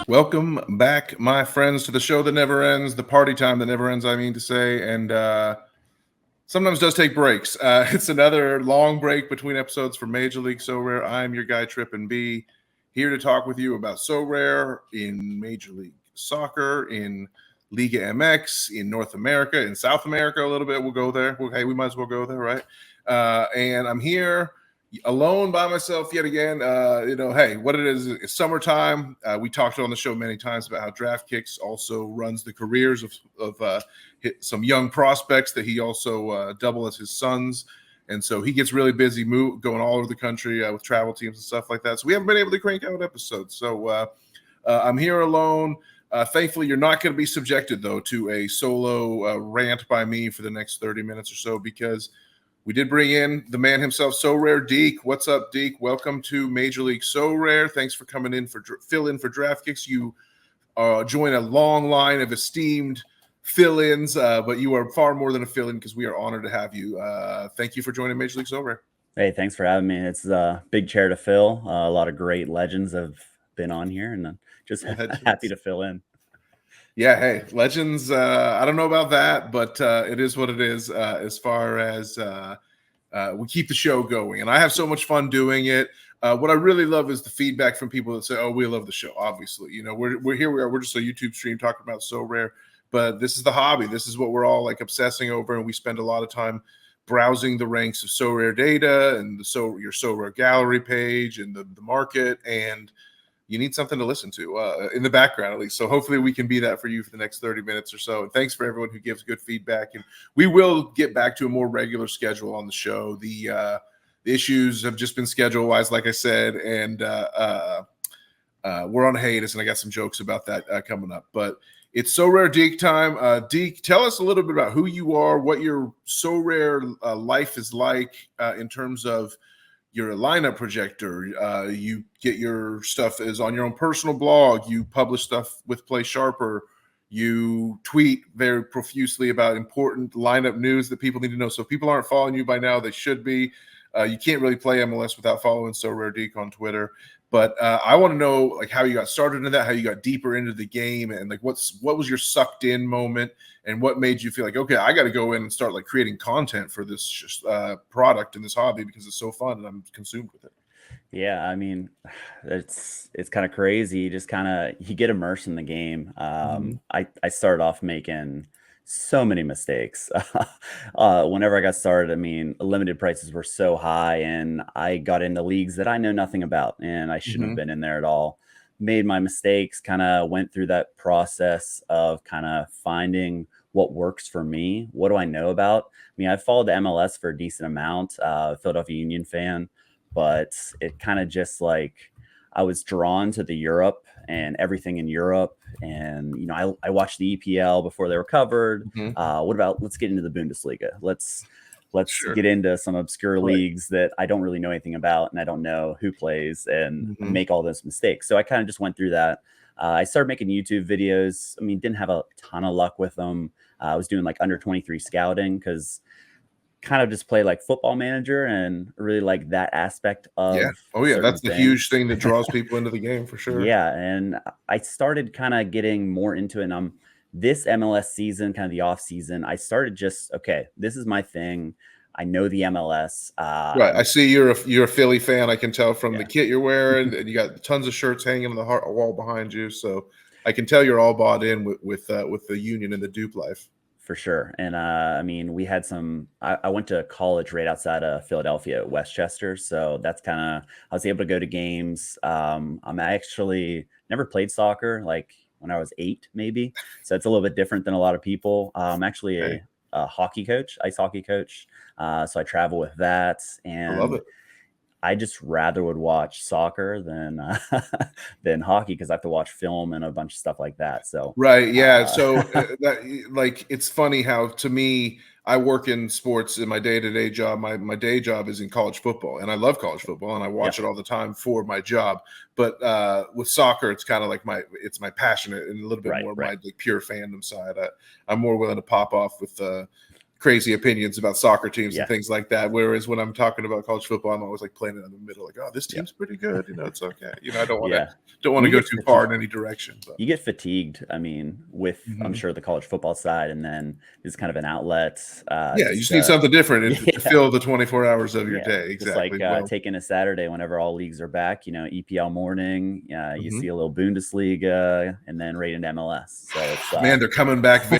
Welcome back, my friends, to the show that never ends, the party time that never ends, I mean to say, and sometimes does take breaks. It's another long break between episodes for Major League Sorare. I'm your guy, TrippinB, here to talk with you about Sorare in Major League Soccer, in Liga MX, in North America, in South America a little bit. We'll go there. Hey, we might as well go there, right? And I'm here alone by myself yet again. Hey, what it is, it's summertime. We talked on the show many times about how DraftKicks also runs the careers of some young prospects that he also double as his sons. And so he gets really busy going all over the country with travel teams and stuff like that. So we haven't been able to crank out episodes. So I'm here alone. Thankfully, you're not going to be subjected, though, to a solo rant by me for the next 30 minutes or so, because we did bring in the man himself, Sorare Deke. What's up, Deke? Welcome to Major League Sorare. Thanks for coming in for fill-in for DraftKicks. You join a long line of esteemed fill-ins, but you are far more than a fill-in because we are honored to have you. Thank you for joining Major League Sorare. Hey, thanks for having me. It's a big chair to fill. A lot of great legends have been on here, and I'm just happy to fill in. Yeah, hey, legends. I don't know about that, but it is what it is. As far as we keep the show going, and I have so much fun doing it. What I really love is the feedback from people that say, "Oh, we love the show." Obviously, we're here. We are. We're just a YouTube stream talking about Sorare, but this is the hobby. This is what we're all like obsessing over, and we spend a lot of time browsing the ranks of Sorare data and your Sorare gallery page and the market, and you need something to listen to in the background, at least. So hopefully we can be that for you for the next 30 minutes or so. And thanks for everyone who gives good feedback. And we will get back to a more regular schedule on the show. The issues have just been schedule-wise, like I said, and we're on hiatus, and I got some jokes about that coming up. But it's Sorare Deke time. Deke, tell us a little bit about who you are, what your Sorare life is like in terms of you're a lineup projector. You get your stuff is on your own personal blog. You publish stuff with Play Sharper. You tweet very profusely about important lineup news that people need to know. So if people aren't following you by now, they should be. You can't really play MLS without following SorareDeke on Twitter. But I want to know like how you got started in that, how you got deeper into the game, and like what was your sucked in moment, and what made you feel like, okay, I got to go in and start like creating content for this product and this hobby because it's so fun and I'm consumed with it. Yeah, I mean, it's kind of crazy. You get immersed in the game. I started off making so many mistakes. Whenever I got started, I mean, limited prices were so high, and I got into leagues that I know nothing about, and I shouldn't have been in there at all. Made my mistakes, kind of went through that process of kind of finding what works for me. What do I know about? I mean, I followed the MLS for a decent amount, Philadelphia Union fan, but it kind of just like I was drawn to the Europe and everything in Europe. And, I watched the EPL before they were covered. What about, let's get into the Bundesliga. Let's get into some obscure leagues that I don't really know anything about, and I don't know who plays, and make all those mistakes. So I kind of just went through that. I started making YouTube videos. I mean, didn't have a ton of luck with them. I was doing like under 23 scouting because kind of just play like Football Manager and really like that aspect of that's the huge thing that draws people into the game for sure. Yeah, and I started kind of getting more into it. And this MLS season, kind of the off season, I started just this is my thing. I know the MLS. Right, I see you're a Philly fan. I can tell from the kit you're wearing, and you got tons of shirts hanging on the wall behind you. So I can tell you're all bought in with the Union and the Dupe life. For sure. And I mean, we had I went to college right outside of Philadelphia at Westchester. So that's I was able to go to games. I'm actually never played soccer, like when I was 8, maybe. So it's a little bit different than a lot of people. I'm actually a hockey coach, ice hockey coach. So I travel with that. And I love it. I just rather would watch soccer than hockey because I have to watch film and a bunch of stuff like that. So right, yeah. So it's funny how to me I work in sports in my day-to-day job. My day job is in college football, and I love college football, and I watch it all the time for my job. But with soccer, it's kind of like my passionate and a little bit more my like pure fandom side. I'm more willing to pop off with crazy opinions about soccer teams Yeah. and things like that. Whereas when I'm talking about college football, I'm always like playing it in the middle, like, oh, this team's pretty good. You know, it's okay. You know, I don't want to You go get too far in any direction. But you get fatigued. I mean, with I'm sure the college football side, and then it's kind of an outlet. Yeah, you just need something different to fill the 24 hours of your day. Exactly. Just like taking a Saturday whenever all leagues are back. You know, EPL morning. You see a little Bundesliga, and then right into MLS. So it's man, they're coming back.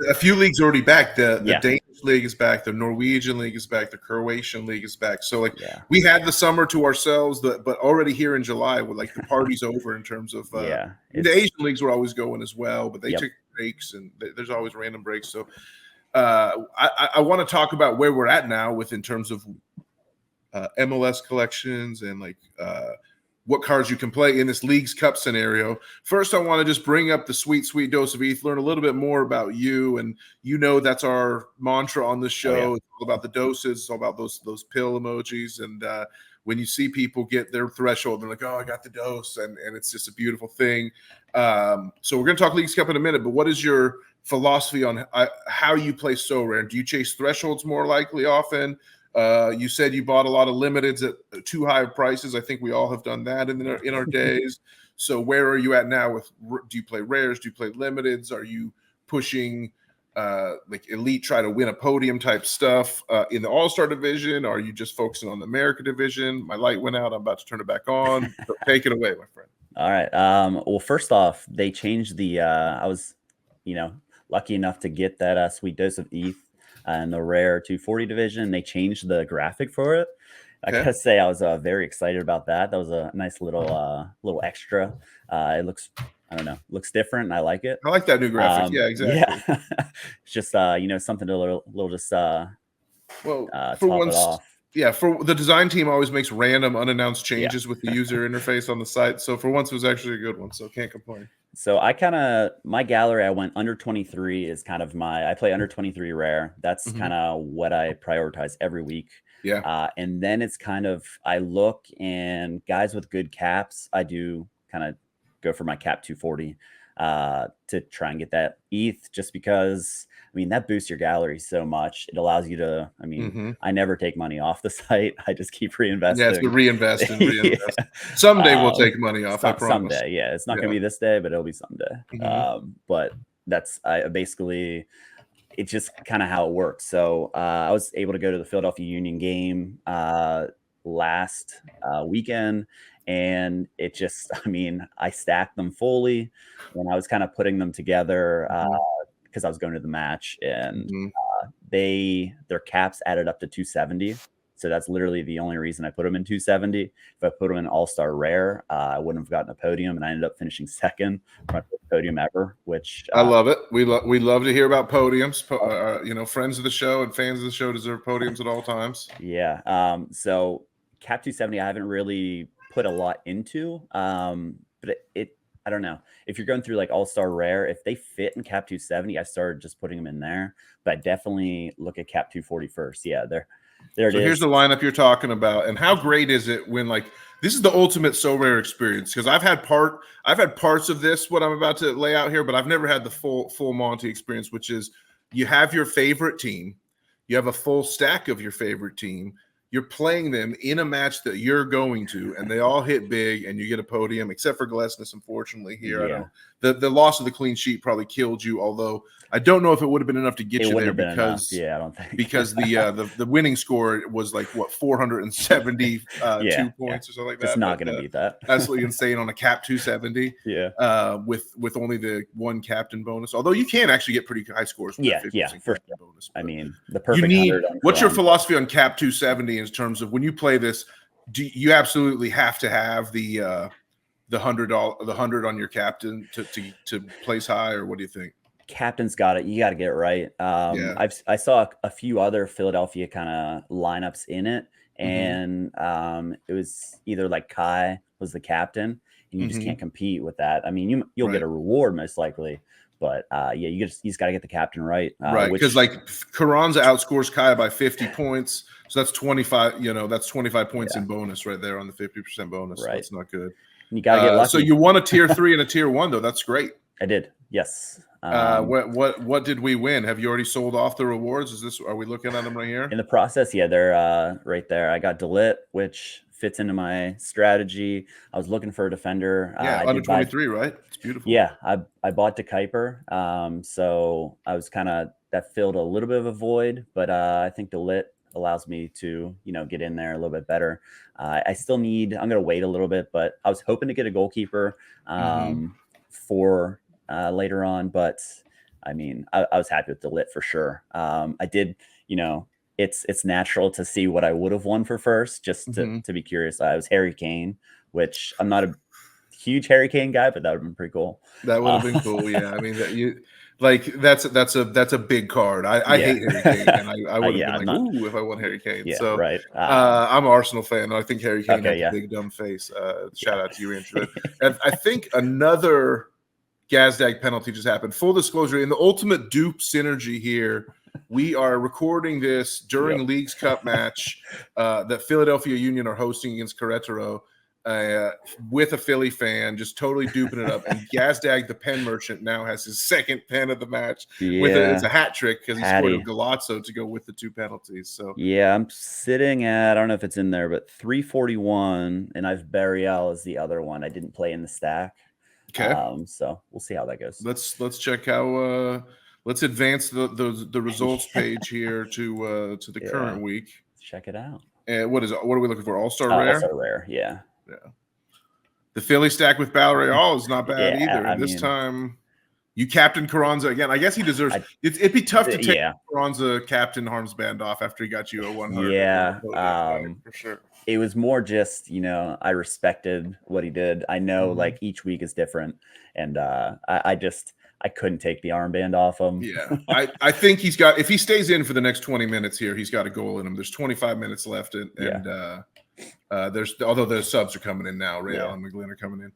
A few leagues already back. The Danish league is back. The Norwegian league is back. The Croatian league is back. So like we had the summer to ourselves, but already here in July, we're like the party's over in terms of the Asian leagues were always going as well, but they took breaks, and there's always random breaks. So I want to talk about where we're at now in terms of MLS collections and like what cards you can play in this Leagues Cup scenario. First, I want to just bring up the sweet dose of ETH, learn a little bit more about you. And you know that's our mantra on this show. It's all about the doses. It's all about those pill emojis. And when you see people get their threshold, they're like, oh, I got the dose. And it's just a beautiful thing. So we're going to talk Leagues Cup in a minute. But what is your philosophy on how you play Sorare? Do you chase thresholds more likely often? You said you bought a lot of limiteds at too high of prices. I think we all have done that in our days. So where are you at now do you play rares? Do you play limiteds? Are you pushing like elite, try to win a podium type stuff in the All-Star division? Are you just focusing on the America division? My light went out. I'm about to turn it back on. So take it away, my friend. All right. Well, first off, they changed the I was, lucky enough to get that sweet dose of ETH and the rare 240 division. They changed the graphic for it. I gotta say, I was very excited about that. That was a nice little extra. It looks, I don't know, looks different, and I like it. I like that new graphic. Yeah, exactly. Yeah, it's just something to little just top it off. Yeah, for the design team always makes random unannounced changes with the user interface on the site. So for once, it was actually a good one. So can't complain. So my gallery, I went under 23 is kind of I play under 23 rare. That's kind of what I prioritize every week. Yeah. And then it's kind of, I look, and guys with good caps, I do kind of go for my cap 240 to try and get that ETH, just because, I mean, that boosts your gallery so much. It allows you to, I mean, I never take money off the site. I just keep reinvesting. Yeah, it's to reinvest and reinvest. Someday we'll take money off, I promise. Someday, yeah. It's not going to be this day, but it'll be someday. But that's basically, it's just kind of how it works. So I was able to go to the Philadelphia Union game last weekend, and it just, I mean, I stacked them fully, and I was kind of putting them together because I was going to the match, and their caps added up to 270. So that's literally the only reason I put them in 270. If I put them in All-Star Rare, I wouldn't have gotten a podium, and I ended up finishing second for my first podium ever, which I love it. We love to hear about podiums. Friends of the show and fans of the show deserve podiums at all times. Yeah. So cap 270, I haven't really put a lot into, but I don't know. If you're going through like All-Star Rare, if they fit in cap 270, I started just putting them in there. But I definitely look at cap 240 first. Yeah, there it is. Here's the lineup you're talking about, and how great is it when this is the ultimate Sorare experience? Because I've had parts of this, what I'm about to lay out here, but I've never had the full Monty experience, which is you have your favorite team, you have a full stack of your favorite team. You're playing them in a match that you're going to, and they all hit big, and you get a podium, except for Glesness, unfortunately, here. Yeah. The loss of the clean sheet probably killed you, although I don't know if it would have been enough to get you there because I don't think because the winning score was like 472 points or something like that. It's not going to beat that. Absolutely insane on a cap 270. Yeah. With only the one captain bonus, although you can actually get pretty high scores. With for bonus. I mean, the perfect. What's your philosophy on cap 270 in terms of when you play this? Do you absolutely have to have the $100 on your captain to place high, or what do you think? Captain's got it. You got to get it right. I saw a few other Philadelphia kind of lineups in it, and it was either like Kai was the captain, and you just can't compete with that. I mean, you'll get a reward most likely, but you just got to get the captain right. Right, because like Carranza outscores Kai by 50 points, so that's 25. That's 25 points in bonus right there on the 50% bonus. Right, so that's not good. You got to get lucky. So you won a tier 3 and a tier 1 though. That's great. I did. Yes. What did we win? Have you already sold off the rewards? Are we looking at them right here? In the process, yeah, they're right there. I got Delit, which fits into my strategy. I was looking for a defender. Yeah, I under did buy, 23, right? It's beautiful. yeah, I bought Decisives. So I was that filled a little bit of a void, but I think Delit allows me to, get in there a little bit better. I'm going to wait a little bit, but I was hoping to get a goalkeeper for later on, but I mean, I was happy with Delit for sure. I did, it's natural to see what I would have won for first, just to be curious. I was Harry Kane, which I'm not a huge Harry Kane guy, but that would have been pretty cool. That would have been cool. Yeah, I mean that's a big card. I hate Harry Kane, and I would have been like, ooh, if I won Harry Kane. Yeah, so right. I'm an Arsenal fan, and I think Harry Kane has a big dumb face. Shout out to you, Andrew. And I think another Gazdag penalty just happened. Full disclosure, in the ultimate dupe synergy here, we are recording this during Leagues Cup match that Philadelphia Union are hosting against Querétaro. With a Philly fan, just totally duping it up. And Gazdag, the pen merchant, now has his second pen of the match. It's a hat trick because he scored a Galazzo to go with the 2 penalties. So yeah, I'm sitting at, I don't know if it's in there, but 341, and I've Burial as the other one. I didn't play in the stack. Okay. So we'll see how that goes. Let's check how. Let's advance the results page here to the current week. Let's check it out. And what are we looking for? All-star rare? All-star rare, yeah. Yeah. The Philly stack with Balreal is not bad either. This time, you captain Carranza again. I guess he deserves. It'd be tough to take Carranza captain armband off after he got you a 100. Yeah, for sure. It was more just, I respected what he did. I know like each week is different, and I couldn't take the armband off him. Yeah, I think he's got, if he stays in for the next 20 minutes here, he's got a goal in him. There's 25 minutes left, and although the subs are coming in now, Real and McGlynn are coming in.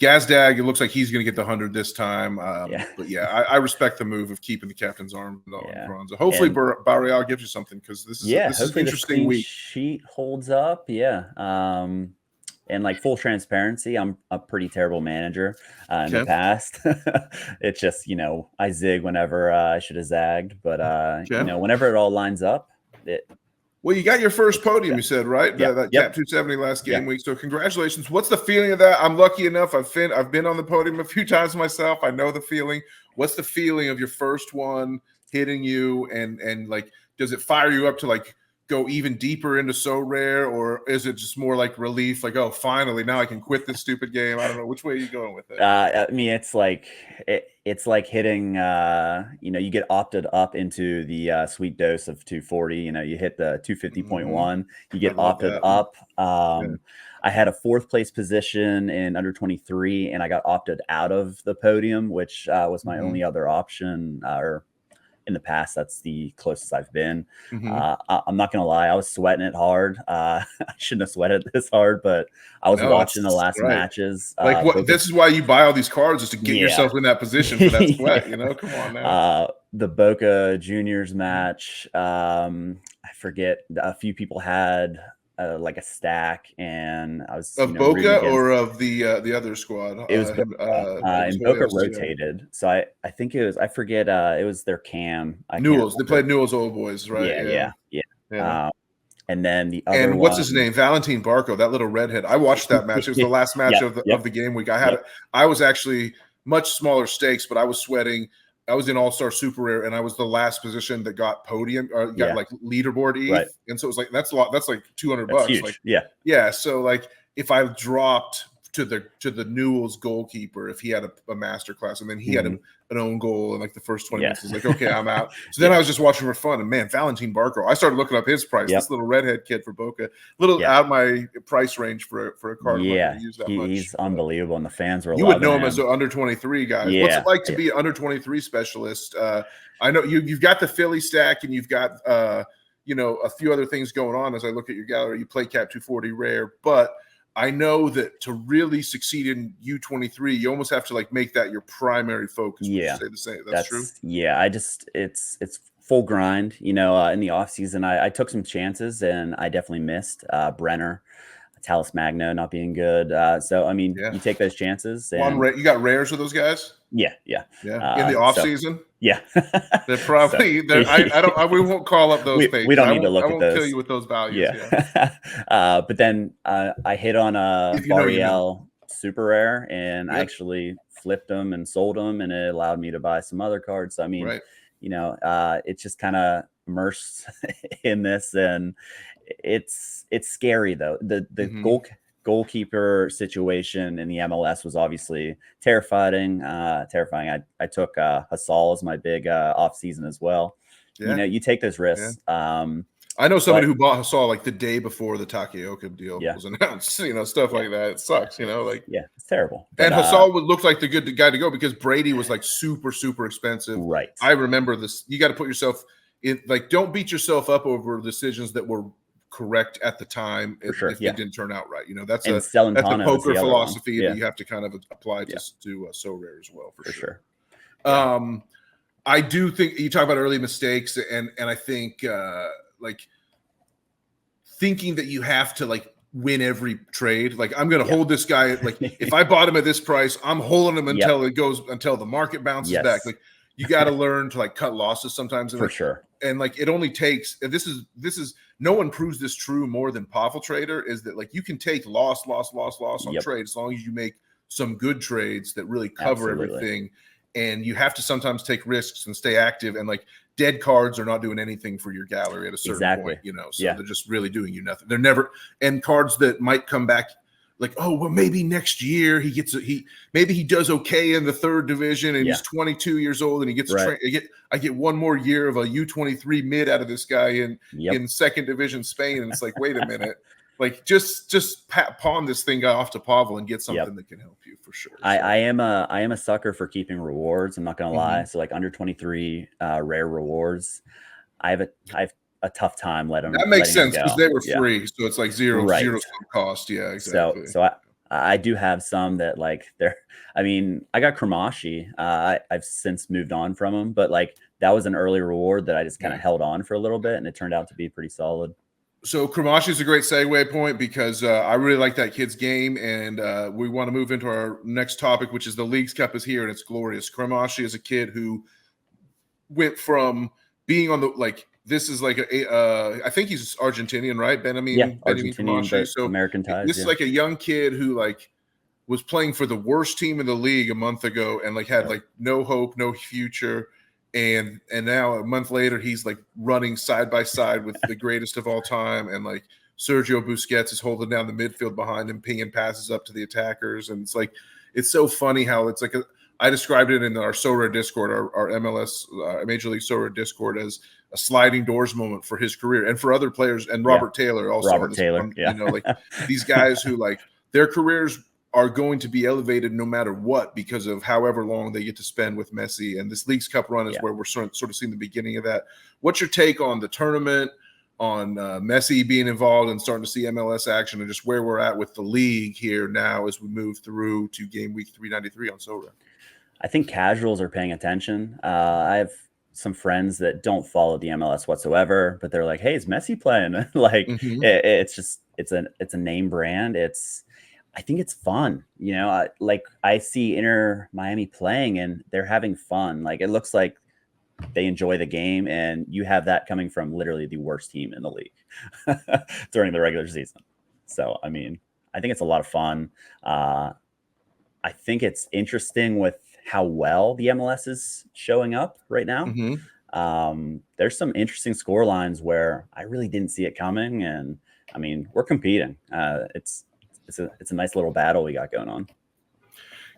Gazdag, it looks like he's going to get the 100 this time. But yeah, I respect the move of keeping the captain's arm on Bronze. Hopefully, Barreal gives you something, because this is an interesting week. Sheet holds up, and like full transparency, I'm a pretty terrible manager in the past. It's just I zig whenever I should have zagged, but whenever it all lines up, Well, you got your first podium, you said, right? That Cap 270 last game week. So congratulations. What's the feeling of that? I'm lucky enough. I've been on the podium a few times myself. I know the feeling. What's the feeling of your first one hitting you, and like, does it fire you up to like go even deeper into So Rare, or is it just more like relief, like, oh, finally, now I can quit this stupid game? I don't know. Which way are you going with it? I mean, it's like hitting, you get opted up into the sweet dose of 240. You hit the 250.1, you get opted up. I had a 4th place position in under 23, and I got opted out of the podium, which was my only other option, or in the past, that's the closest I've been. I'm not going to lie. I was sweating it hard. I shouldn't have sweated this hard, but I was watching the last matches. Like, this is why you buy all these cards, is to get yourself in that position for that sweat, Come on now. The Boca Juniors match, I forget, a few people had like a stack, and I was of Boca or of the other squad. It was and Boca rotated, so I think it was, I forget, it was their cam. Newell's. They played Newell's Old Boys, right? Yeah. And then the other and what's his name? Valentin Barco, that little redhead. I watched that match. It was the last match of the game week. I was actually much smaller stakes, but I was sweating. I was in All-Star Super Rare, and I was the last position that got podium, or got like leaderboard ETH. And so it was like, that's a lot. That's like $200. Huge. Like, so like, if I dropped to the Newell's goalkeeper, if he had a master class, and then he had an own goal in like the first 20 minutes, it's like, okay, I'm out. So then I was just watching for fun, and man, Valentin Barco, I started looking up his price. This little redhead kid for Boca, out my price range for a card. He's unbelievable, and the fans were. You would know him as an under 23 guy. What's it like to be an under 23 specialist? I know you've got the Philly stack, and you've got a few other things going on. As I look at your gallery, you play Cap 240 Rare, but I know that to really succeed in U23, you almost have to like make that your primary focus. Would you say the same? That's true. Yeah, it's full grind. In the off season, I took some chances, and I definitely missed. Brenner Talus Magno not being good. So I mean, Yeah. you take those chances. One And you got rares with those guys? yeah. In the off So season. yeah. They're So probably we won't call up those we pages. don't need to I look at won't kill those. you with those values. Yeah. But then I hit on a If you know, you know. Bariel super rare, and I Yep. actually flipped them and sold them, and it allowed me to buy some other cards. So I mean, Right. it's just kind of immersed in this, and it's scary though. The Mhm. goalkeeper situation in the MLS was obviously terrifying. I took Hasal as my big off season as well. Yeah. You take those Yeah. risks. I know somebody But who bought Hasal like the day before the Takeoka deal yeah, was announced, stuff yeah, like that. It sucks, like. yeah, it's terrible. But And Hasal would look like the good guy to go because Brady was like super, super expensive. right, I remember this. You got to put yourself in, like, don't beat yourself up over decisions that were correct at the time for sure. if they Yeah, didn't turn out right. That's and a Celentano is poker the other one. philosophy that you have to kind of apply Yeah, to Sorare as well, for for sure. Yeah. I do think you talk about early mistakes, and I think like thinking that you have to like win every trade. Like, I'm going to hold this guy. Like, if I bought him at this price, I'm holding him until until the market bounces back. Like, you got to learn to like cut losses sometimes. And for like, sure. And like, it only takes, and this is no one proves this true more than Powerful Trader, is that like you can take loss on trades as long as you make some good trades that really cover everything. And you have to sometimes take risks and stay active. And like, dead cards are not doing anything for your gallery at a certain point, so they're just really doing you nothing. They're never, and cards that might come back like, oh, well, maybe next year maybe he does okay in the third division and he's 22 years old and he gets I get one more year of a U23 mid out of this guy in second division Spain. And it's like, wait a minute. Like, just pawn this thing off to Pavel and get something that can help you for sure. So. I am a sucker for keeping rewards. I'm not gonna lie. So like under 23 rare rewards, I have a tough time letting that makes sense because they were free, so it's like zero cost. Yeah, exactly. So I do have some that like they're. I mean, I got Kramashi. I've since moved on from him, but like that was an early reward that I just kind of held on for a little bit, and it turned out to be pretty solid. So Kramashi is a great segue point because I really like that kid's game, and we want to move into our next topic, which is the Leagues Cup is here, and it's glorious. Kramashi is a kid who went from being on the this is like I think he's Argentinian, right? Argentinian, Kramashi. So American ties. This is like a young kid who like was playing for the worst team in the league a month ago, and like had like no hope, no future. And now a month later, he's like running side by side with the greatest of all time. And like Sergio Busquets is holding down the midfield behind him, pinging passes up to the attackers. And it's like, it's so funny how it's like, I described it in our Sorare Discord, our MLS Major League Sorare Discord, as a sliding doors moment for his career and for other players. And Robert Taylor also. Like these guys who like their careers are going to be elevated no matter what because of however long they get to spend with Messi. And this Leagues Cup run is where we're sort of seeing the beginning of that. What's your take on the tournament, on Messi being involved and starting to see MLS action, and just where we're at with the league here now as we move through to game week 393 on Sorare? I think casuals are paying attention. I have some friends that don't follow the MLS whatsoever, but they're like, hey, is Messi playing? Like it's a name brand. I think it's fun, like I see Inter Miami playing and they're having fun. Like it looks like they enjoy the game, and you have that coming from literally the worst team in the league during the regular season. So, I mean, I think it's a lot of fun. I think it's interesting with how well the MLS is showing up right now. There's some interesting score lines where I really didn't see it coming. And I mean, we're competing. It's a nice little battle we got going on.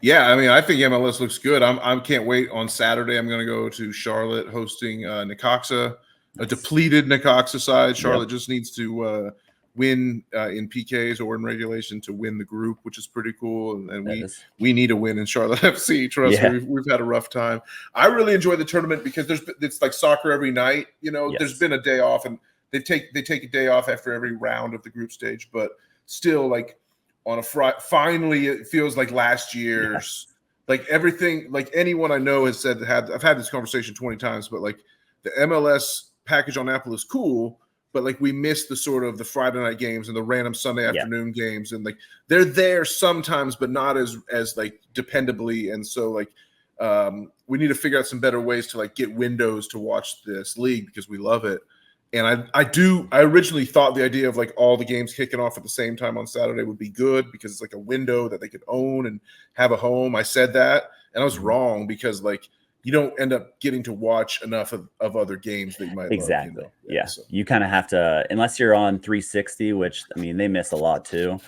Yeah, I mean, I think MLS looks good. I can't wait on Saturday. I'm going to go to Charlotte hosting Necaxa, a depleted Necaxa side. Charlotte just needs to win in PKs or in regulation to win the group, which is pretty cool. And we need a win in Charlotte FC. Trust me, we've had a rough time. I really enjoy the tournament because it's like soccer every night. There's been a day off, and they take a day off after every round of the group stage, but still like. On a Friday, finally, it feels like last year's, like everything, like anyone I know has said, I've had this conversation 20 times, but like the MLS package on Apple is cool, but like we miss the sort of the Friday night games and the random Sunday Yeah. afternoon games, and like they're there sometimes, but not as like dependably. And so like we need to figure out some better ways to like get windows to watch this league because we love it. And I originally thought the idea of like all the games kicking off at the same time on Saturday would be good because it's like a window that they could own and have a home. I said that, and I was wrong because like you don't end up getting to watch enough of other games that you might exactly love, yeah so. You kind of have to, unless you're on 360, which I mean they miss a lot too,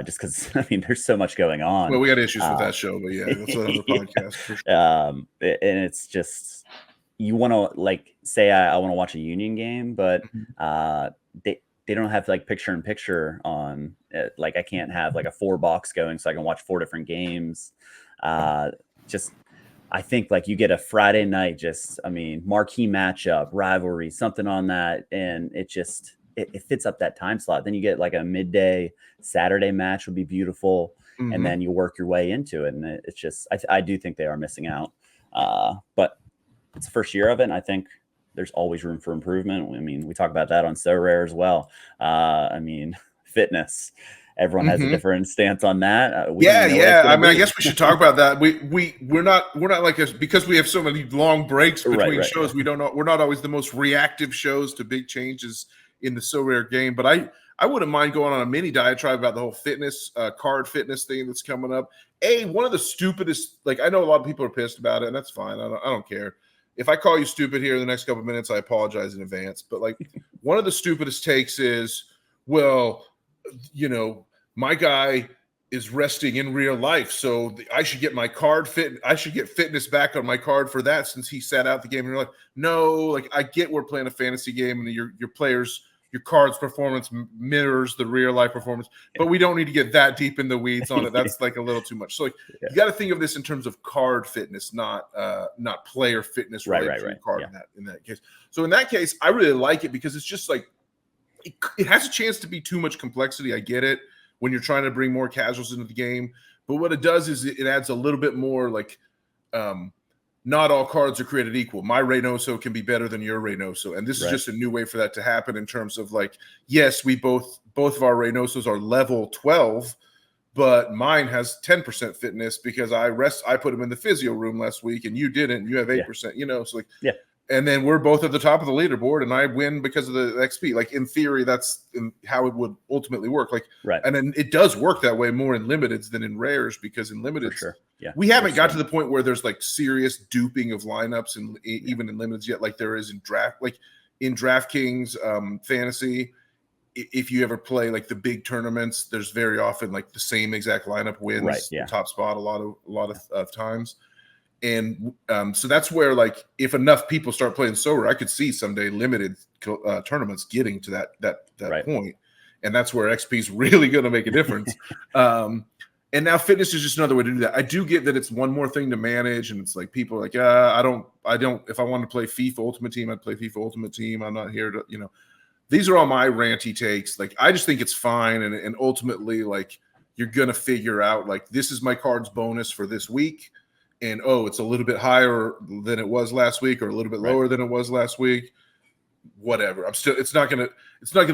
just because I mean there's so much going on. Well, we had issues with that show, but yeah, that's another podcast for sure. And it's just, you want to like say I want to watch a Union game, but they don't have like picture in picture on it. Like I can't have like a 4 box going so I can watch 4 different games. Just I think like you get a Friday night, just I mean marquee matchup, rivalry, something on that, and it just it fits up that time slot. Then you get like a midday Saturday match would be beautiful, and then you work your way into it, and it's just I do think they are missing out, but it's the first year of it, and I think there's always room for improvement. I mean, we talk about that on Sorare as well. I mean, fitness. Everyone has a different stance on that. I mean, I guess we should talk about that. We're not like because we have so many long breaks between shows. We don't know. We're not always the most reactive shows to big changes in the Sorare game. But I wouldn't mind going on a mini diatribe about the whole fitness card fitness thing that's coming up. One of the stupidest. Like I know a lot of people are pissed about it, and that's fine. I don't care. If I call you stupid here in the next couple of minutes, I apologize in advance. But like one of the stupidest takes is, well, you know, my guy is resting in real life, so I should get my card fit. I should get fitness back on my card for that since he sat out the game. And you're like, no, like I get we're playing a fantasy game and your players, your card's performance mirrors the real life performance, but we don't need to get that deep in the weeds on it. That's like a little too much. So like you got to think of this in terms of card fitness, not player fitness. Right. Card in that case. So in that case, I really like it because it's just like it has a chance to be too much complexity. I get it when you're trying to bring more casuals into the game, but what it does is it adds a little bit more like not all cards are created equal. My Reynoso can be better than your Reynoso. And this is just a new way for that to happen in terms of like, yes, we both of our Reynosos are level 12, but mine has 10% fitness because I put him in the physio room last week and you didn't. You have 8%, you know, so like, and then we're both at the top of the leaderboard and I win because of the XP. Like in theory, that's how it would ultimately work. Like, and then it does work that way more in limiteds than in rares because in limiteds, we haven't got to the point where there's like serious duping of lineups and even in limiteds yet, like there is in draft, like in DraftKings fantasy. If you ever play like the big tournaments, there's very often like the same exact lineup wins the top spot a lot of times. And so that's where, like, if enough people start playing Sorare, I could see someday limited tournaments getting to that point. And that's where XP is really going to make a difference. And now fitness is just another way to do that. I do get that it's one more thing to manage. And it's like people are like, I don't, if I wanted to play FIFA Ultimate Team, I'd play FIFA Ultimate Team. I'm not here to, you know, these are all my ranty takes. Like, I just think it's fine. And ultimately, like, you're going to figure out, like, this is my card's bonus for this week. And it's a little bit higher than it was last week, or a little bit lower than it was last week. Whatever. It's not gonna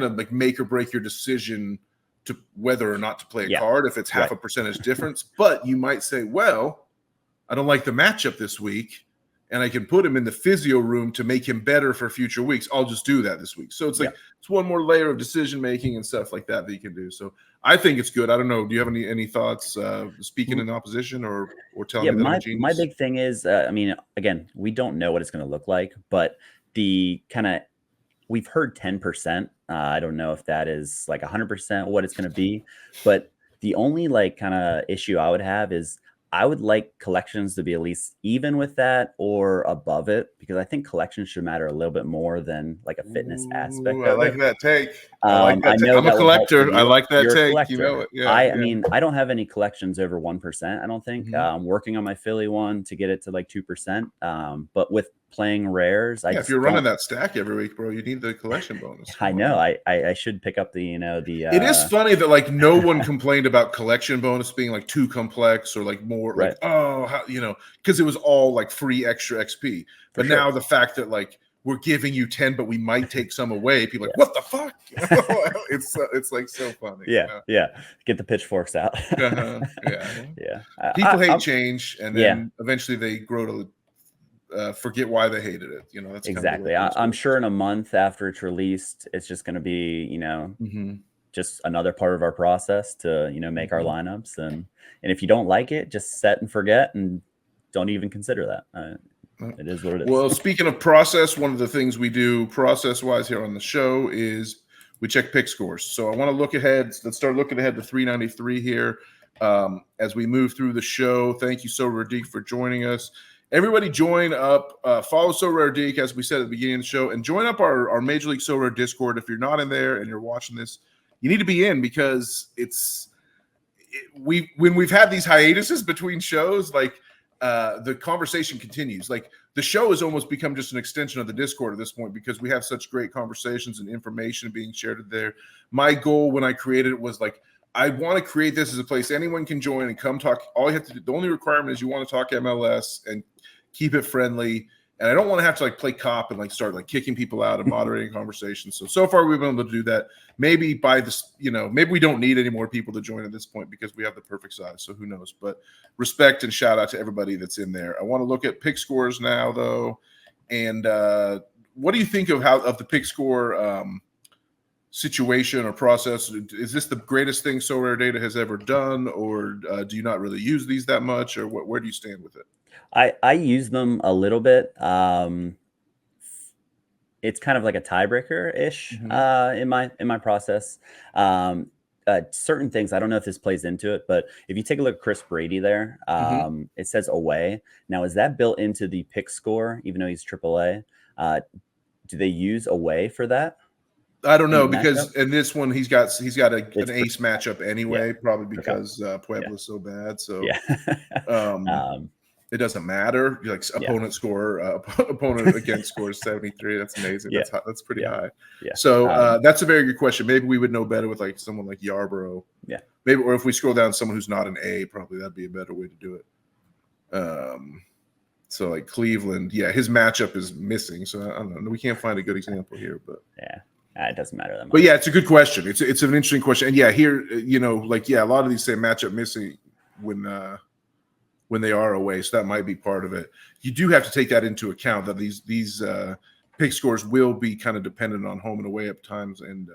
like make or break your decision to whether or not to play a card if it's half a percentage difference. But you might say, well, I don't like the matchup this week, and I can put him in the physio room to make him better for future weeks. I'll just do that this week. So it's like it's one more layer of decision making and stuff like that you can do. So I think it's good. I don't know. Do you have any thoughts speaking in opposition or telling me that my big thing is, I mean, again, we don't know what it's going to look like, but the kind of, we've heard 10%. I don't know if that is like 100% what it's going to be, but the only like kind of issue I would have is I would like collections to be at least even with that or above it, because I think collections should matter a little bit more than like a fitness aspect. I like that take. I'm a collector. I like that take. You know it. Yeah, I mean, I don't have any collections over 1%. I don't think. I'm working on my Philly one to get it to like 2%. But with playing rares, if you're running that stack every week, bro, you need the collection bonus. I know. I should pick up the It is funny that like no one complained about collection bonus being like too complex or like more like because it was all like free extra XP. But now the fact that like we're giving you 10, but we might take some away. People are like, Yeah. what the fuck? It's like so funny. Yeah, you know? yeah. Get the pitchforks out. Yeah. Yeah. People hate change, and Yeah. then eventually they grow to forget why they hated it. You know, that's Exactly. kind of I'm sure in a month after it's released, it's just going to be, you know, just another part of our process to, you know, make our lineups. And if you don't like it, just set and forget and don't even consider that. It is what it is. Well, speaking of process, one of the things we do process-wise here on the show is we check pick scores. So I want to look ahead. Let's start looking ahead to 393 here as we move through the show. Thank you, Sorare Deke, for joining us. Everybody join up, follow Sorare Deke, as we said at the beginning of the show, and join up our Major League Sorare Discord. If you're not in there and you're watching this, you need to be in, because when we've had these hiatuses between shows, like the conversation continues. Like the show has almost become just an extension of the Discord at this point, because we have such great conversations and information being shared there. My goal when I created it was like, I want to create this as a place anyone can join and come talk. All you have to do, the only requirement is you want to talk MLS and keep it friendly. And I don't want to have to like play cop and like start like kicking people out and moderating conversations. So far we've been able to do that. Maybe by this, you know, maybe we don't need any more people to join at this point because we have the perfect size. So who knows? But respect and shout out to everybody that's in there. I want to look at pick scores now though. And what do you think of the pick score situation or process? Is this the greatest thing Sorare Data has ever done, or do you not really use these that much, or where do you stand with it? I use them a little bit. It's kind of like a tiebreaker ish in my process. Certain things, I don't know if this plays into it, but if you take a look at Chris Brady there, it says away. Now, is that built into the pick score, even though he's AAA? Do they use away for that? I don't know, because in this one he's got an ace matchup anyway, probably because Puebla's so bad. So it doesn't matter. Like opponent score, opponent against scores 73. That's amazing. That's pretty high. Yeah. So that's a very good question. Maybe we would know better with like someone like Yarborough. Yeah. Maybe, or if we scroll down, someone who's not an A, probably that'd be a better way to do it. So like Cleveland, his matchup is missing. So I don't know. We can't find a good example here, but it doesn't matter that much. But it's a good question. It's an interesting question. And here, you know, like a lot of these say matchup missing when they are away. So that might be part of it. You do have to take that into account, that these pick scores will be kind of dependent on home and away at times. And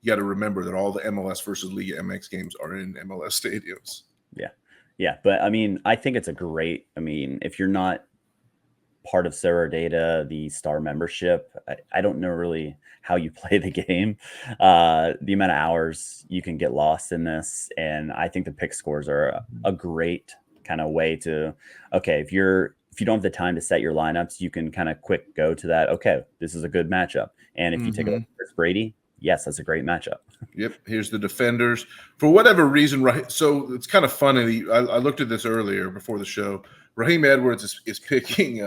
you got to remember that all the MLS versus Liga MX games are in MLS stadiums. Yeah. But I mean, I think it's if you're not part of Sorare Data, the Star membership, I don't know really how you play the game. The amount of hours you can get lost in this. And I think the pick scores are a great kind of way to, if you don't have the time to set your lineups, you can kind of quick go to that. Okay, this is a good matchup. And if you take a look at Chris Brady, yes, that's a great matchup. Yep. Here's the defenders. For whatever reason, right? So it's kind of funny. I looked at this earlier before the show. Raheem Edwards is picking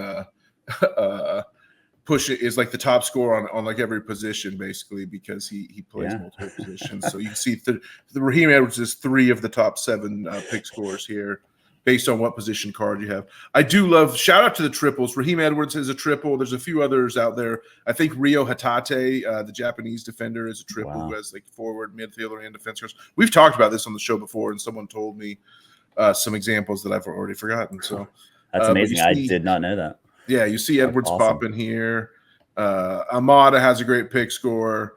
push it is like the top scorer on like every position, basically, because he plays multiple positions. So you can see the Raheem Edwards is 3 of the top 7 pick scores here, based on what position card you have. I do love, shout out to the triples. Raheem Edwards is a triple. There's a few others out there. I think Rio Hatate, the Japanese defender, is a triple who has like forward, midfielder, and defense scores. We've talked about this on the show before, and someone told me some examples that I've already forgotten. So that's amazing. I did not know that. Yeah, you see Edwards popping here. Amada has a great pick score.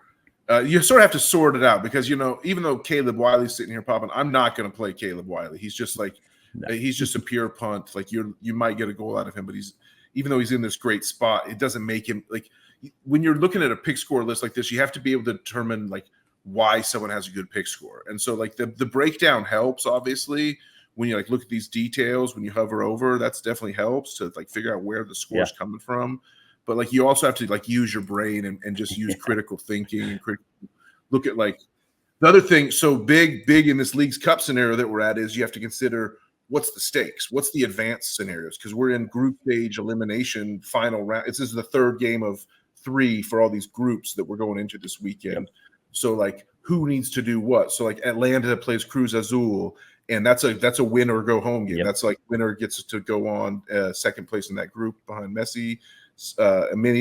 You sort of have to sort it out, because, you know, even though Caleb Wiley's sitting here popping, I'm not going to play Caleb Wiley. He's just like, he's just a pure punt. Like you might get a goal out of him, but even though he's in this great spot, it doesn't make him, like, when you're looking at a pick score list like this, you have to be able to determine like why someone has a good pick score. And so like the breakdown helps, obviously, when you like look at these details, when you hover over, that's definitely helps to like figure out where the score is coming from. But like you also have to like use your brain and just use critical thinking and look at like the other thing. So big in this League's Cup scenario that we're at is you have to consider what's the stakes, what's the advanced scenarios, because we're in group stage elimination final round. This is the 3rd game of 3 for all these groups that we're going into this weekend. So like who needs to do what? So like Atlanta plays Cruz Azul, and that's a win or go home game. That's like winner gets to go on 2nd place in that group behind Messi. mini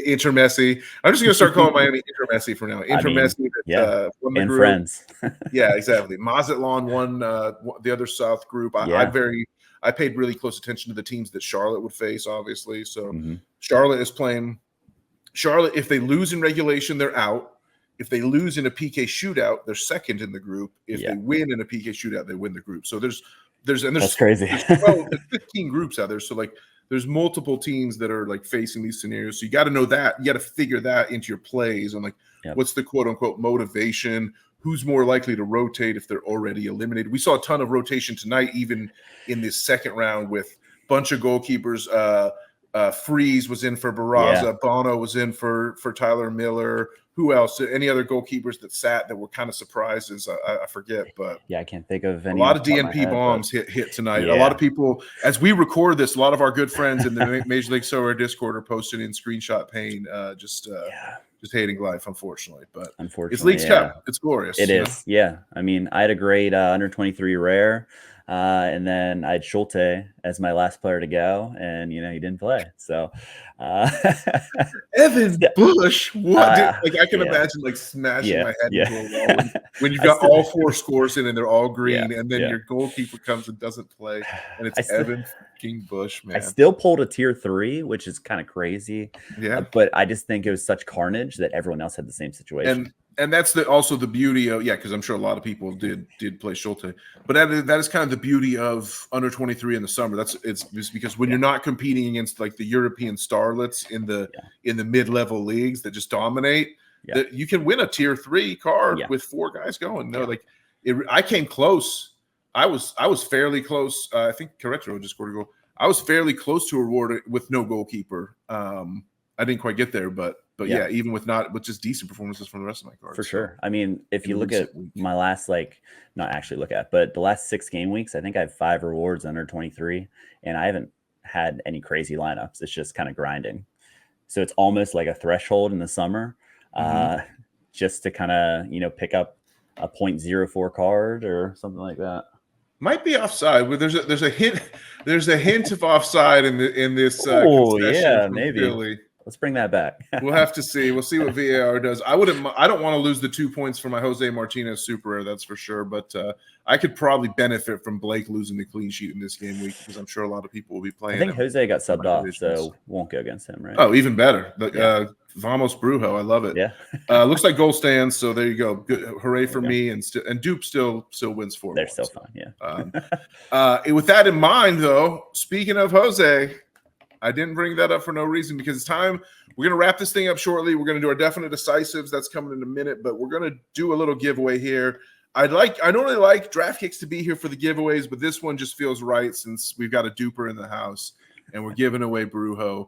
Inter Messi. I'm just going to start calling Miami Inter Messi from now. Inter Messi that won the and group. friends. Yeah, exactly. Mazatlan won the other South group. I paid really close attention to the teams that Charlotte would face, obviously. So Charlotte is playing. Charlotte, if they lose in regulation, they're out. If they lose in a PK shootout, they're second in the group. If they win in a PK shootout, they win the group. So there's that's crazy. there's 15 groups out there. So like there's multiple teams that are like facing these scenarios. So you got to know that. You got to figure that into your plays and like what's the quote unquote motivation. Who's more likely to rotate if they're already eliminated? We saw a ton of rotation tonight, even in this second round with a bunch of goalkeepers. Freeze was in for Barraza. Bono was in for Tyler Miller. Who else? Any other goalkeepers that sat that were kind of surprises? I forget, but I can't think of any. A lot of DNP bombs hit tonight. A lot of people, as we record this, a lot of our good friends in the Major League Sorare Discord are posting in screenshot pain, just hating life, unfortunately. But it's Leagues Cup. It's glorious. It is. Yeah. I mean, I had a great under 23 rare. And then I had Schulte as my last player to go, and he didn't play. So Evan Bush, what? I can imagine like smashing my head into a wall when you've got all 4 scores in and they're all green, and then your goalkeeper comes and doesn't play, and it's Evan fucking Bush, man. I still pulled a tier 3, which is kind of crazy. But I just think it was such carnage that everyone else had the same situation. And that's also the beauty of because I'm sure a lot of people did play Schulte, but that is kind of the beauty of under 23 in the summer. It's because when you're not competing against like the European starlets in the mid-level leagues that just dominate, that you can win a tier 3 card with 4 guys going. I came close. I was fairly close. I think Correcto just scored a goal. I was fairly close to a reward with no goalkeeper. I didn't quite get there, but even with just decent performances from the rest of my cards. For sure. I mean, if you look at my last, but the last 6 game weeks, I think I have 5 rewards under 23, and I haven't had any crazy lineups. It's just kind of grinding. So it's almost like a threshold in the summer, just to kind of, pick up a 0.04 card or something like that. Might be offside. There's a hint of offside in this. Maybe. Philly. Let's bring that back. We'll have to see. We'll see what VAR does. I don't want to lose the 2 points for my Jose Martinez super rare, that's for sure. But I could probably benefit from Blake losing the clean sheet in this game week because I'm sure a lot of people will be playing. I think Jose got subbed off, so won't go against him, right? Oh, even better. Vamos Brujo, I love it. Yeah. Looks like goal stands, so there you go. Good, hooray for me. And Dupe still wins 4. They're still fun, yeah. With that in mind, though, speaking of Jose, I didn't bring that up for no reason because it's time. We're going to wrap this thing up shortly. We're going to do our definite decisives. That's coming in a minute, but we're going to do a little giveaway here. I normally like DraftKicks to be here for the giveaways, but this one just feels right since we've got a duper in the house and we're giving away Brujo.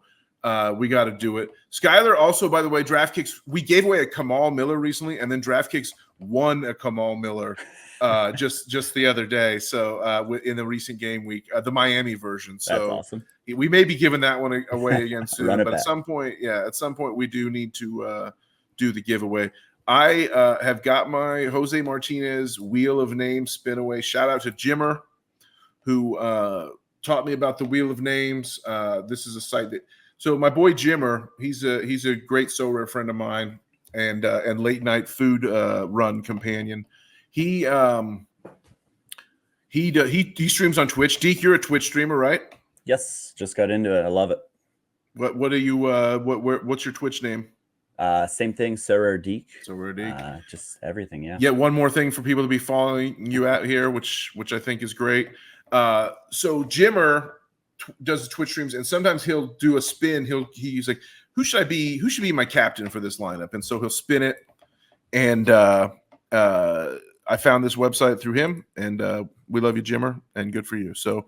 We got to do it. Schuyler also, by the way, DraftKicks, we gave away a Kamal Miller recently, and then DraftKicks won a Kamal Miller just the other day. So in the recent game week, the Miami version. So that's awesome. We may be giving that one away again soon, but back. at some point we do need to do the giveaway. I have got my Jose Martinez Wheel of Names spin away. Shout out to Jimmer, who taught me about the Wheel of Names. This is a site that. So my boy Jimmer, he's a great Sorare friend of mine and late night food run companion. He streams on Twitch. Deke, you're a Twitch streamer, right? Yes, just got into it. I love it. What are you? What's your Twitch name? Same thing, SorareDeke. SorareDeke. Just everything, yeah. Yeah, one more thing for people to be following you out here, which I think is great. So Jimmer does the Twitch streams, and sometimes he'll do a spin. He's like, who should be my captain for this lineup? And so he'll spin it. And I found this website through him, and we love you, Jimmer, and good for you. So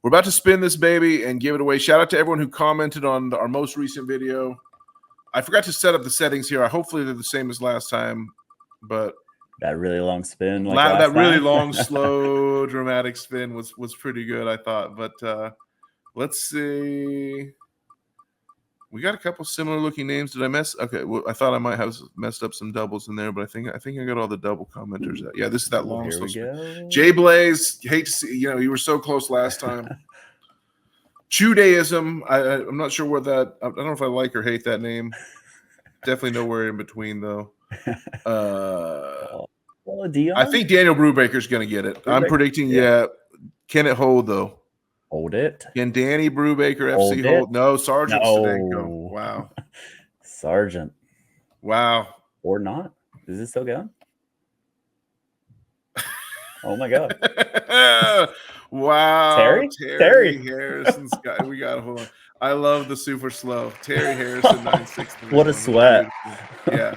we're about to spin this baby and give it away. Shout out to everyone who commented on our most recent video. I forgot to set up the settings here. Hopefully they're the same as last time, but that really long spin, that really long, slow, dramatic spin was pretty good, I thought. But let's see. We got a couple similar looking names. Did I mess? Okay, well, I thought I might have messed up some doubles in there, but I think I got all the double commenters. Yeah, this is that long. Here we go. Jay Blaze, hate to see you were so close last time. Judaism. I'm not sure what that. I don't know if I like or hate that name. Definitely nowhere in between though. Well, Dion. I think Daniel Brubaker's going to get it. I'm predicting. Yeah. Can it hold though? Hold it. Can Danny Brubaker FC hold? No, Sergeant Stadenko. Wow. Sergeant. Wow. Or not? Is it still going? Oh my God. Wow. Terry Harrison Scott. We got to hold on. I love the super slow. Terry Harrison, 9-6. What a sweat. Yeah.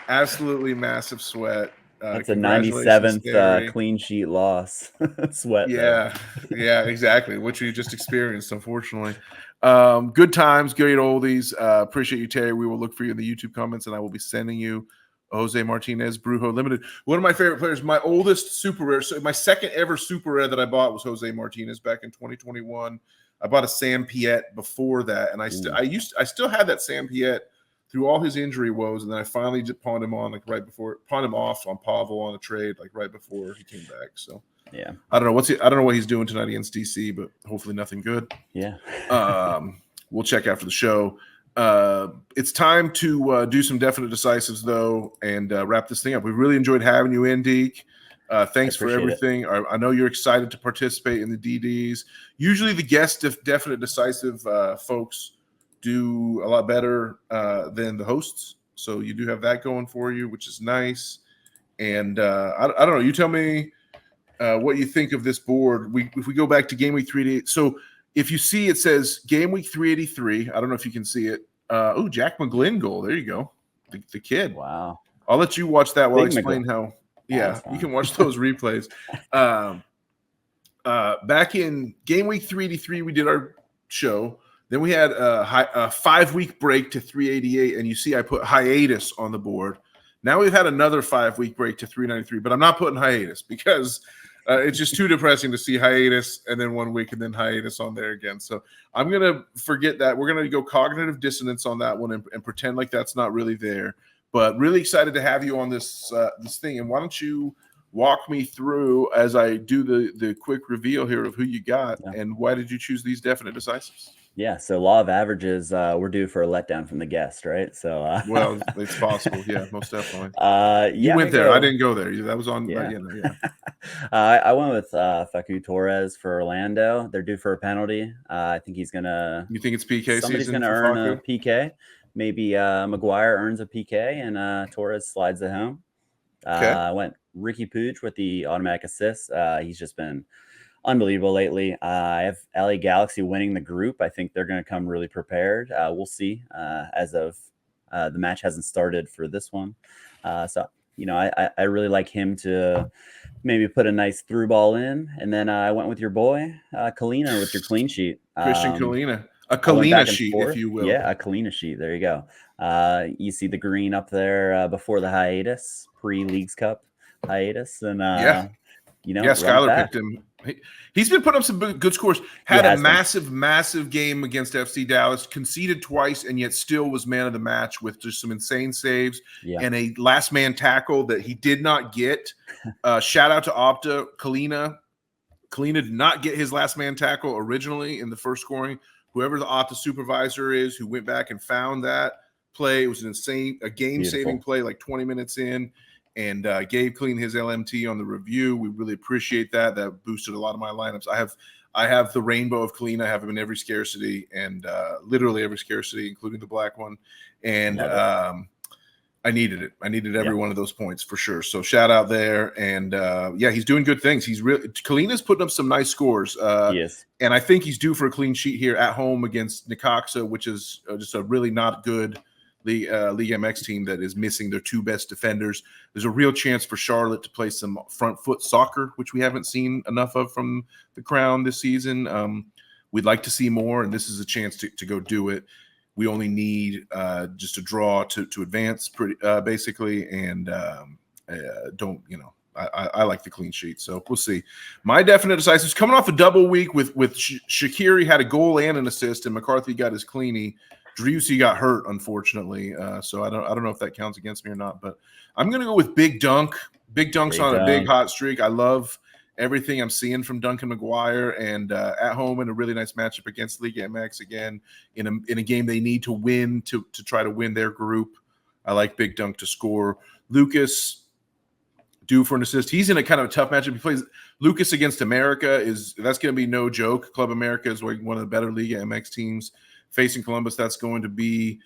Absolutely massive sweat. That's a 97th clean sheet loss. Sweat. Yeah. Yeah, exactly. Which we just experienced, unfortunately. Good times, great oldies. Appreciate you, Terry. We will look for you in the YouTube comments, and I will be sending you Jose Martinez Brujo Limited. One of my favorite players, my oldest super rare. So my second ever super rare that I bought was Jose Martinez back in 2021. I bought a Sam Piet before that, and I still had that Sam Piet through all his injury woes, and then I finally just pawned him off on Pavel on a trade right before he came back. So yeah, I don't know what he's doing tonight against DC, but hopefully nothing good. Yeah. We'll check after the show. It's time to do some definite decisives though, and wrap this thing up. We really enjoyed having you in, Deke. Thanks for everything. I know you're excited to participate in the DDs. Usually the guest definite decisive folks do a lot better than the hosts. So you do have that going for you, which is nice. And I don't know. You tell me what you think of this board. If we go back to Game Week 388. So if you see it says Game Week 383, I don't know if you can see it. Jack McGlynn goal. There you go. The kid. Wow. I'll let you watch that while I explain how. Yeah, you can watch those replays. Back in Game Week 383, we did our show. Then we had a 5-week break to 388, and you see I put hiatus on the board. Now we've had another 5-week break to 393, but I'm not putting hiatus because it's just too depressing to see hiatus and then 1 week and then hiatus on there again. So I'm going to forget that. We're going to go cognitive dissonance on that one and pretend like that's not really there. But really excited to have you on this thing. And why don't you walk me through as I do the quick reveal here of who you got and why did you choose these definite decisives? Yeah, so law of averages, we're due for a letdown from the guest, right? So well, it's possible, yeah, most definitely. You went there. I didn't go there. That was on. Yeah. I went with Facu Torres for Orlando. They're due for a penalty. I think he's gonna. You think it's PK? Somebody's gonna earn a PK. Maybe McGuire earns a PK and Torres slides it home. I went Ricky Pooch with the automatic assist. He's just been unbelievable lately. I have LA Galaxy winning the group. I think they're going to come really prepared. We'll see as of the match hasn't started for this one. So, I really like him to maybe put a nice through ball in. And then I went with your boy, Kalina, with your clean sheet. Christian Kalina. A Kalina sheet, if you will. Yeah, a Kalina sheet. There you go. You see the green up there before the hiatus, pre-Leagues Cup hiatus. And, Schuyler picked him. He's been putting up some good scores. Had a massive game against FC Dallas, conceded twice, and yet still was man of the match with just some insane saves and a last man tackle that he did not get. Shout out to Opta. Kalina did not get his last man tackle originally in the first scoring. Whoever the Opta supervisor is who went back and found that play, it was a game-saving play like 20 minutes in. And gave Clean his LMT on the review. We really appreciate that. That boosted a lot of my lineups. I have the rainbow of Clean. I have him in every scarcity and literally every scarcity, including the black one. And I needed it. I needed every one of those points for sure. So shout out there. And he's doing good things. Kalina's putting up some nice scores. He is. And I think he's due for a clean sheet here at home against Necaxa, which is just a really not good League MX team that is missing their two best defenders. There's a real chance for Charlotte to play some front foot soccer, which we haven't seen enough of from the Crown this season. We'd like to see more, and this is a chance to go do it. We only need just a draw to advance, basically, and I like the clean sheet, so we'll see. My definite decisives coming off a double week with Shaqiri had a goal and an assist, and McCarthy got his cleanie. Driussi got hurt, unfortunately, so I don't know if that counts against me or not. But I'm going to go with Big Dunk. Big Dunk's on a big hot streak. I love everything I'm seeing from Duncan McGuire, and at home in a really nice matchup against Liga MX again in a game they need to win to try to win their group. I like Big Dunk to score. Lucas due for an assist. He's in a kind of a tough matchup. He plays Lucas against America. That's going to be no joke. Club America is like one of the better Liga MX teams facing Columbus. That's going to be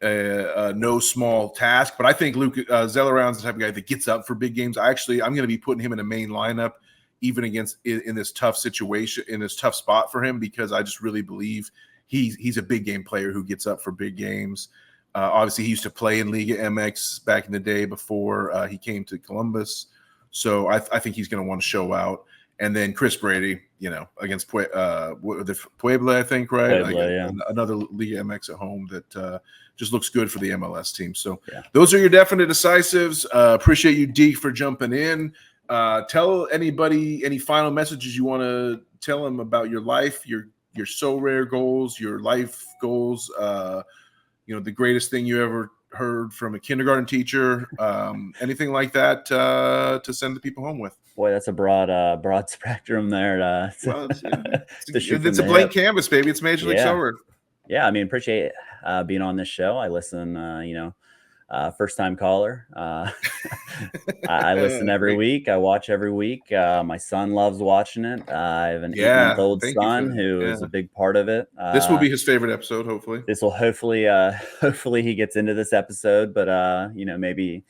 no small task. But I think Zelleround's the type of guy that gets up for big games. I'm going to be putting him in a main lineup, even against in this tough situation, in this tough spot for him, because I just really believe he's a big game player who gets up for big games. Obviously, he used to play in Liga MX back in the day before he came to Columbus. So I think he's going to want to show out. And then Chris Brady, against Puebla, I think, right? Puebla, Another Liga MX at home that just looks good for the MLS team. So those are your definite decisives. Appreciate you, Deke, for jumping in. Tell anybody any final messages you want to tell them about your life, your Sorare goals, your life goals, the greatest thing you ever heard from a kindergarten teacher, anything like that to send the people home with. Boy, that's a broad spectrum there. It's a blank canvas, baby. It's Major League Soccer. Yeah, I mean, appreciate being on this show. I listen, first time caller. I listen every week. I watch every week. My son loves watching it. I have an 8-month-old son who is a big part of it. This will be his favorite episode, hopefully. This will hopefully he gets into this episode, but maybe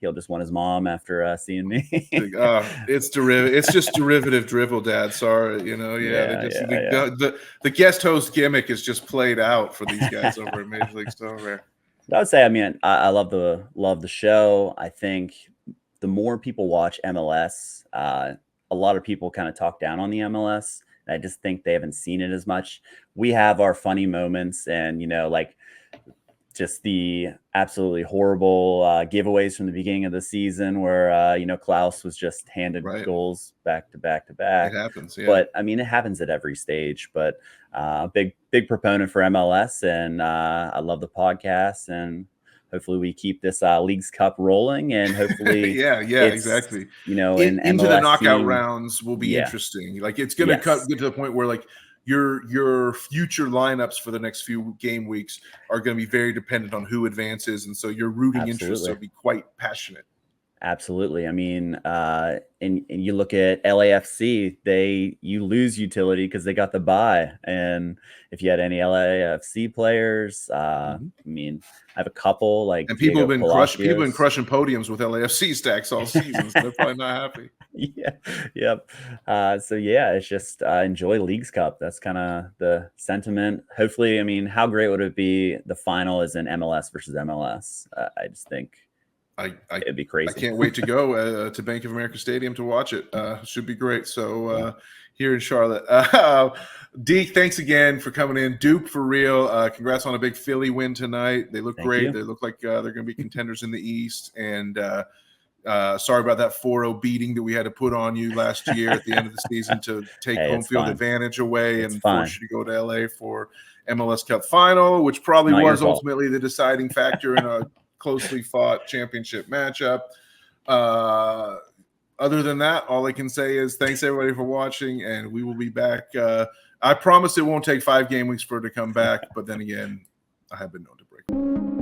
he'll just want his mom after seeing me. It's just derivative drivel, Dad. Sorry, the guest host gimmick is just played out for these guys over at Major League Soccer. I would say, I mean, I love the show. I think the more people watch MLS, a lot of people kind of talk down on the MLS. And I just think they haven't seen it as much. We have our funny moments, and just the absolutely horrible giveaways from the beginning of the season where Klaus was just handed goals back to back to back. It happens, yeah. But I mean, it happens at every stage. But big proponent for MLS, and I love the podcast, and hopefully we keep this Leagues Cup rolling, and hopefully exactly. Into the knockout rounds will be interesting. Like, it's going to get to the point where your future lineups for the next few game weeks are going to be very dependent on who advances, and so your rooting interests will be quite passionate. Absolutely. I mean, and you look at LAFC, you lose utility because they got the bye. And if you had any LAFC players, I mean, I have a couple and people have been crushing podiums with LAFC stacks all season, so they're probably not happy. So it's just enjoy Leagues Cup. That's kind of the sentiment. Hopefully, I mean, how great would it be? The final is in MLS versus MLS. I just think it'd be crazy. I can't wait to go to Bank of America Stadium to watch it. Should be great. So here in Charlotte, Deke, thanks again for coming in. Dupe, for real. Congrats on a big Philly win tonight. They look great. They look like they're going to be contenders in the East. And sorry about that 4-0 beating that we had to put on you last year at the end of the season to take home field advantage away and force you to go to LA for MLS Cup final, which probably was ultimately the deciding factor in a closely fought championship matchup. Other than that, all I can say is thanks everybody for watching, and we will be back. I promise it won't take 5 game weeks for it to come back, but then again, I have been known to break.